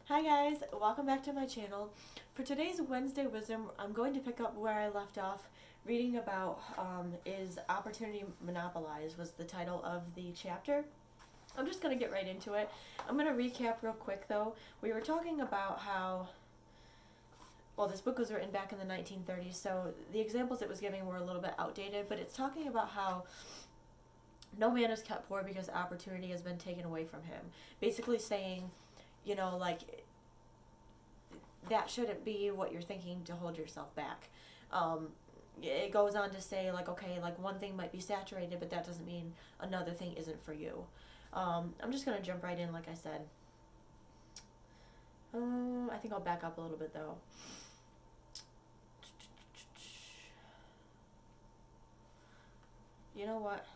Hi guys, welcome back to my channel. For today's Wednesday Wisdom, I'm going to pick up where I left off reading about is Opportunity Monopolized was the title of the chapter. I'm just going to get right into it. I'm going to recap real quick though. We were talking about how, well, this book was written back in the 1930s, so the examples it was giving were a little bit outdated, but it's talking about how no man is kept poor because opportunity has been taken away from him. Basically saying, like, that shouldn't be what you're thinking to hold yourself back. It goes on to say, like, okay, like one thing might be saturated, but that doesn't mean another thing isn't for you. I'm just going to jump right in, like I said. I think I'll back up a little bit, though. You know what?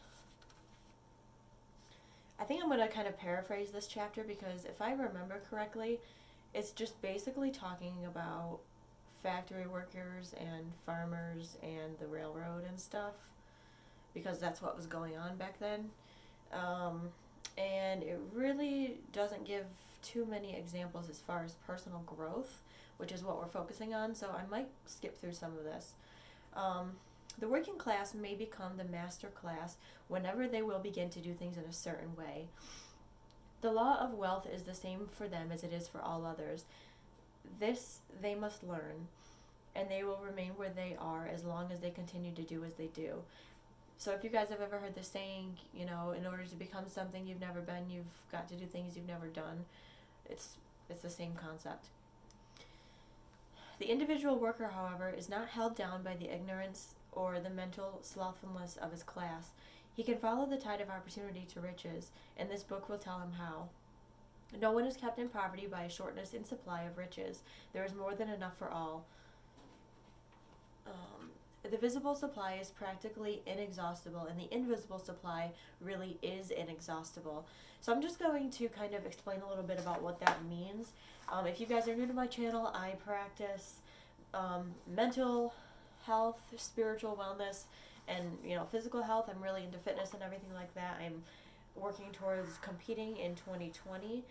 I think I'm going to kind of paraphrase this chapter because if I remember correctly, it's just basically talking about factory workers and farmers and the railroad and stuff because that's what was going on back then. And it really doesn't give too many examples as far as personal growth, which is what we're focusing on, so I might skip through some of this. The working class may become the master class whenever they will begin to do things in a certain way. The law of wealth is the same for them as it is for all others. This they must learn, and they will remain where they are as long as they continue to do as they do. So if you guys have ever heard the saying, in order to become something you've never been, you've got to do things you've never done. It's the same concept. The individual worker, however, is not held down by the ignorance or the mental slothfulness of his class. He can follow the tide of opportunity to riches, and this book will tell him how. No one is kept in poverty by a shortness in supply of riches. There is more than enough for all. The visible supply is practically inexhaustible, and the invisible supply really is inexhaustible. So I'm just going to kind of explain a little bit about what that means. If you guys are new to my channel, I practice mental health, spiritual wellness, and physical health. I'm really into fitness and everything like that. I'm working towards competing in 2020,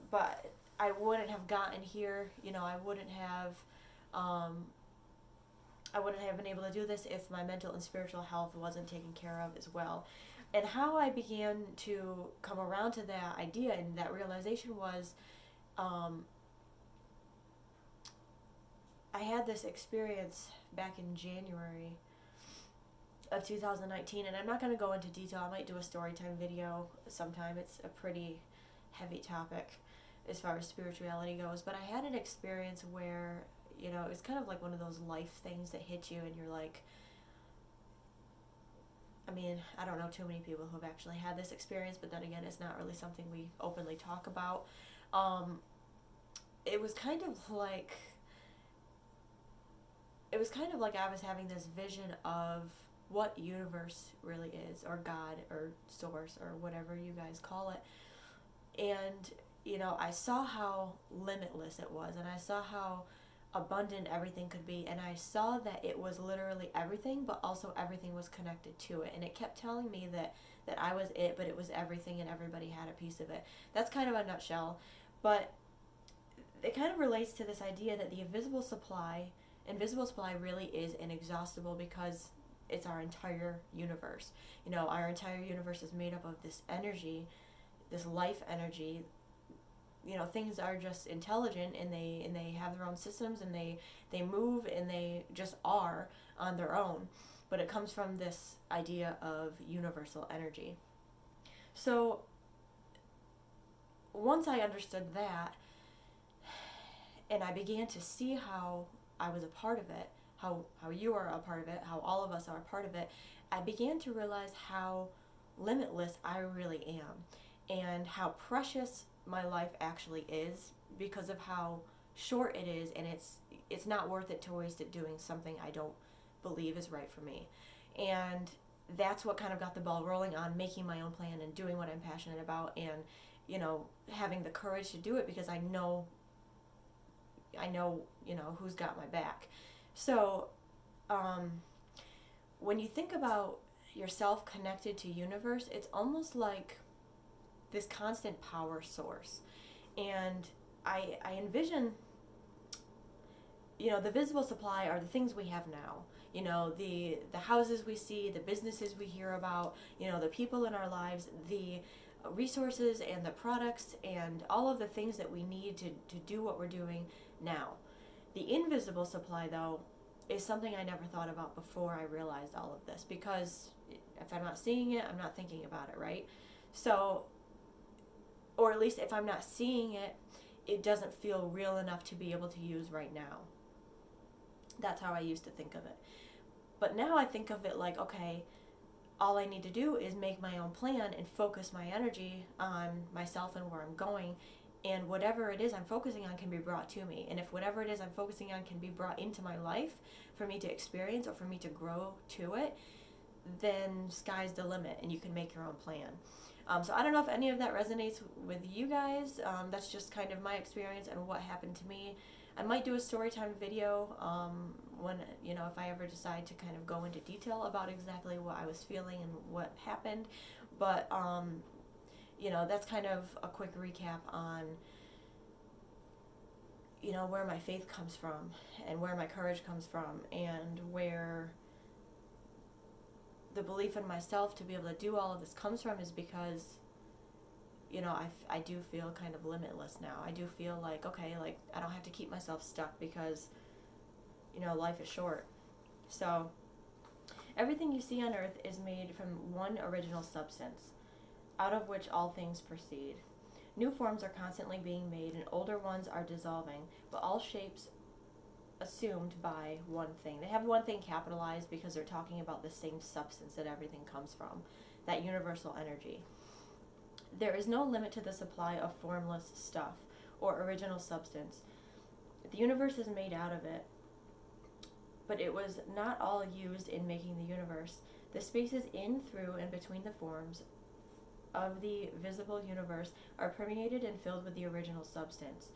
but I wouldn't have gotten here. I wouldn't have been able to do this if my mental and spiritual health wasn't taken care of as well. And how I began to come around to that idea and that realization was, I had this experience back in January of 2019, and I'm not going to go into detail. I might do a story time video sometime. It's a pretty heavy topic as far as spirituality goes, but I had an experience where, it was kind of like one of those life things that hit you and you're like, I don't know too many people who have actually had this experience, but then again, it's not really something we openly talk about. It was kind of like I was having this vision of what universe really is, or God, or source, or whatever you guys call it. And, I saw how limitless it was, and I saw how abundant everything could be, and I saw that it was literally everything, but also everything was connected to it. And it kept telling me that I was it, but it was everything, and everybody had a piece of it. That's kind of a nutshell, but it kind of relates to this idea that the invisible supply really is inexhaustible because it's our entire universe. Our entire universe is made up of this energy, this life energy. Things are just intelligent, and they have their own systems, and they move, and they just are on their own. But it comes from this idea of universal energy. So once I understood that, and I began to see how I was a part of it, how you are a part of it, how all of us are a part of it, I began to realize how limitless I really am, and how precious my life actually is because of how short it is, and it's not worth it to waste it doing something I don't believe is right for me. And that's what kind of got the ball rolling on making my own plan and doing what I'm passionate about, and having the courage to do it because I know who's got my back. So when you think about yourself connected to universe, it's almost like this constant power source. And I envision, the visible supply are the things we have now. The houses we see, the businesses we hear about, the people in our lives, the resources and the products and all of the things that we need to do what we're doing now. The invisible supply, though, is something I never thought about before I realized all of this, because if I'm not seeing it, I'm not thinking about it, right? So, or at least if I'm not seeing it, it doesn't feel real enough to be able to use right now. That's how I used to think of it. But now I think of it like, okay, all I need to do is make my own plan and focus my energy on myself and where I'm going. And whatever it is I'm focusing on can be brought to me. And if whatever it is I'm focusing on can be brought into my life for me to experience or for me to grow to it, then sky's the limit and you can make your own plan. So I don't know if any of that resonates with you guys. That's just kind of my experience and what happened to me. I might do a story time video when, if I ever decide to kind of go into detail about exactly what I was feeling and what happened. But, that's kind of a quick recap on, where my faith comes from and where my courage comes from and where the belief in myself to be able to do all of this comes from is because, I do feel kind of limitless now. I do feel like, okay, like I don't have to keep myself stuck because, life is short. So everything you see on earth is made from one original substance, out of which all things proceed. New forms are constantly being made and older ones are dissolving, but all shapes assumed by one thing. They have one thing capitalized because they're talking about the same substance that everything comes from, that universal energy. There is no limit to the supply of formless stuff or original substance. The universe is made out of it, but it was not all used in making the universe. The spaces in, through, and between the forms of the visible universe are permeated and filled with the original substance,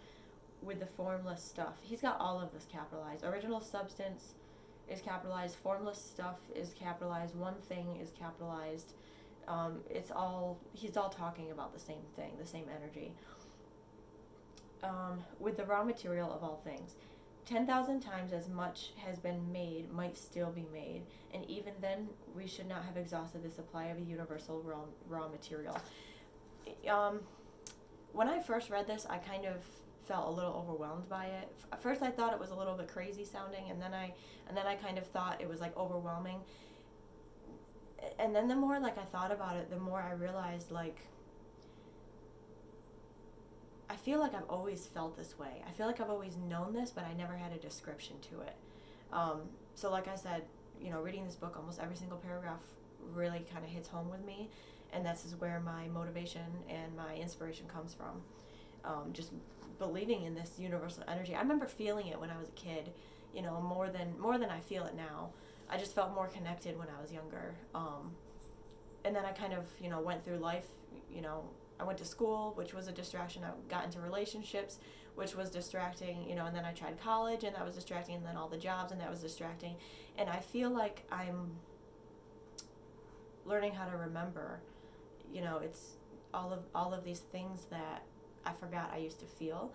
with the formless stuff. He's got all of this capitalized. Original substance is capitalized. Formless stuff is capitalized. One thing is capitalized. He's all talking about the same thing, the same energy. With the raw material of all things. 10,000 times as much has been made might still be made, and even then we should not have exhausted the supply of a universal raw material. When I first read this, I kind of felt a little overwhelmed by it. At first I thought it was a little bit crazy sounding, and then I kind of thought it was like overwhelming. And then the more like I thought about it, the more I realized like I feel like I've always felt this way. I feel like I've always known this, but I never had a description to it. So like I said, reading this book, almost every single paragraph really kind of hits home with me, and this is where my motivation and my inspiration comes from. Just believing in this universal energy. I remember feeling it when I was a kid, more than I feel it now. I just felt more connected when I was younger. And then I kind of, went through life, I went to school, which was a distraction. I got into relationships, which was distracting, and then I tried college, and that was distracting, and then all the jobs, and that was distracting. And I feel like I'm learning how to remember, it's all of these things that I forgot I used to feel.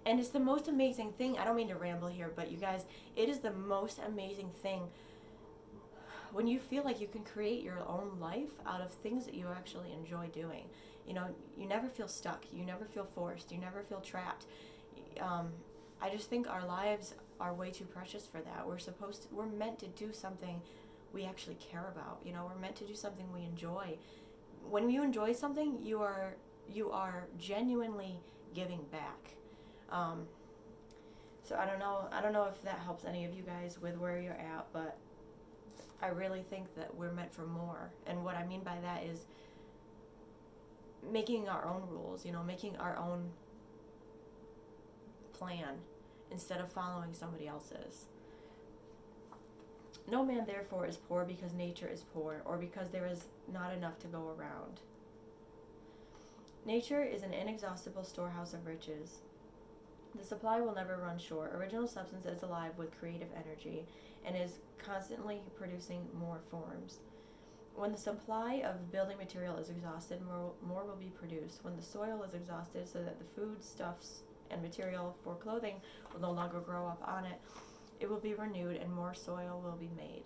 It's the most amazing thing. I don't mean to ramble here, but you guys, it is the most amazing thing when you feel like you can create your own life out of things that you actually enjoy doing. You never feel stuck. You never feel forced. You never feel trapped. I just think our lives are way too precious for that. We're meant to do something we actually care about. We're meant to do something we enjoy. When you enjoy something, you are genuinely giving back. So I don't know if that helps any of you guys with where you're at, but I really think that we're meant for more. And what I mean by that is making our own rules, making our own plan instead of following somebody else's. No man therefore is poor because nature is poor, or because there is not enough to go around. Nature is an inexhaustible storehouse of riches. The supply will never run short. Original substance is alive with creative energy and is constantly producing more forms. When the supply of building material is exhausted, more will be produced. When the soil is exhausted, so that the food, stuffs, and material for clothing will no longer grow up on it, it will be renewed and more soil will be made.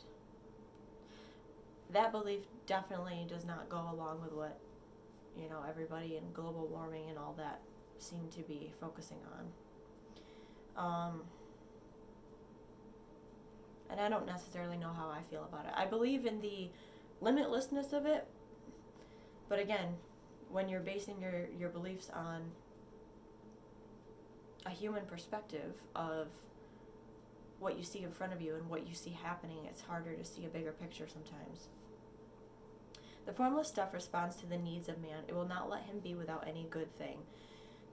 That belief definitely does not go along with what, everybody in global warming and all that seem to be focusing on. And I don't necessarily know how I feel about it. I believe in the limitlessness of it, but again, when you're basing your beliefs on a human perspective of what you see in front of you and what you see happening, it's harder to see a bigger picture sometimes. The formless stuff responds to the needs of man. It will not let him be without any good thing.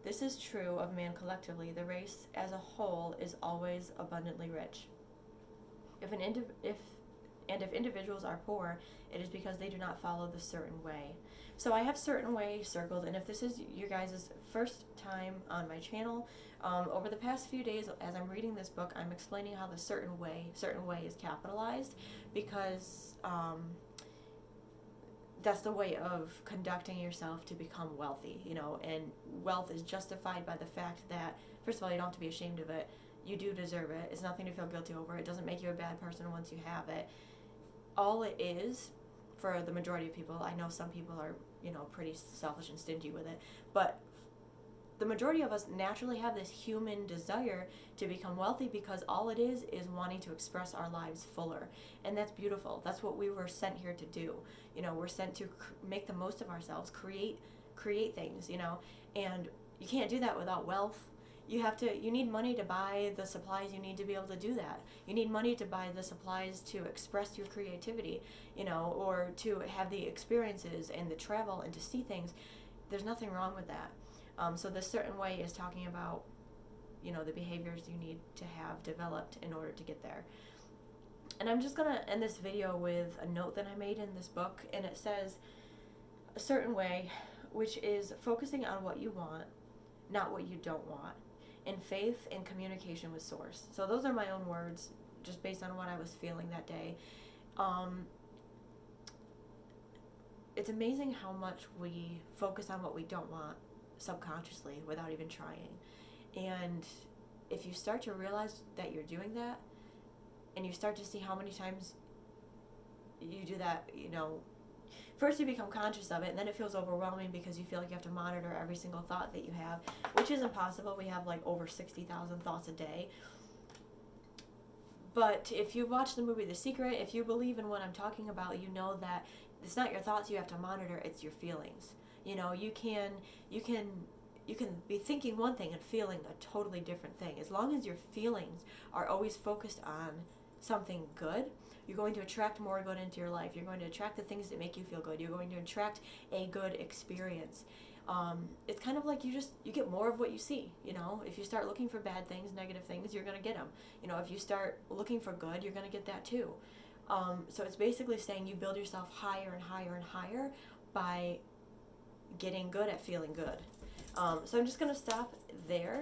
This is true of man collectively. The race as a whole is always abundantly rich. If individuals are poor, it is because they do not follow the certain way. So I have certain way circled, and if this is you guys' first time on my channel, over the past few days as I'm reading this book, I'm explaining how the certain way is capitalized because that's the way of conducting yourself to become wealthy, and wealth is justified by the fact that, first of all, you don't have to be ashamed of it. You do deserve it. It's nothing to feel guilty over. It doesn't make you a bad person once you have it. All it is, for the majority of people, I know some people are, pretty selfish and stingy with it, but the majority of us naturally have this human desire to become wealthy because all it is wanting to express our lives fuller. And that's beautiful. That's what we were sent here to do. We're sent to make the most of ourselves, create things, and you can't do that without wealth. You need money to buy the supplies you need to be able to do that. You need money to buy the supplies to express your creativity, or to have the experiences and the travel and to see things. There's nothing wrong with that. So this certain way is talking about, the behaviors you need to have developed in order to get there. And I'm just going to end this video with a note that I made in this book, and it says, a certain way, which is focusing on what you want, not what you don't want, in faith and communication with Source. So those are my own words, just based on what I was feeling that day. It's amazing how much we focus on what we don't want subconsciously without even trying. And if you start to realize that you're doing that, and you start to see how many times you do that, first you become conscious of it, and then it feels overwhelming because you feel like you have to monitor every single thought that you have, which is impossible. We have like over 60,000 thoughts a day. But if you watch the movie The Secret, if you believe in what I'm talking about, you know that it's not your thoughts you have to monitor, it's your feelings. You can be thinking one thing and feeling a totally different thing. As long as your feelings are always focused on something good, you're going to attract more good into your life. You're going to attract the things that make you feel good. You're going to attract a good experience. It's kind of like you get more of what you see. If you start looking for bad things, negative things, you're going to get them. If you start looking for good, you're going to get that too. So it's basically saying you build yourself higher and higher and higher by getting good at feeling good. So I'm just going to stop there.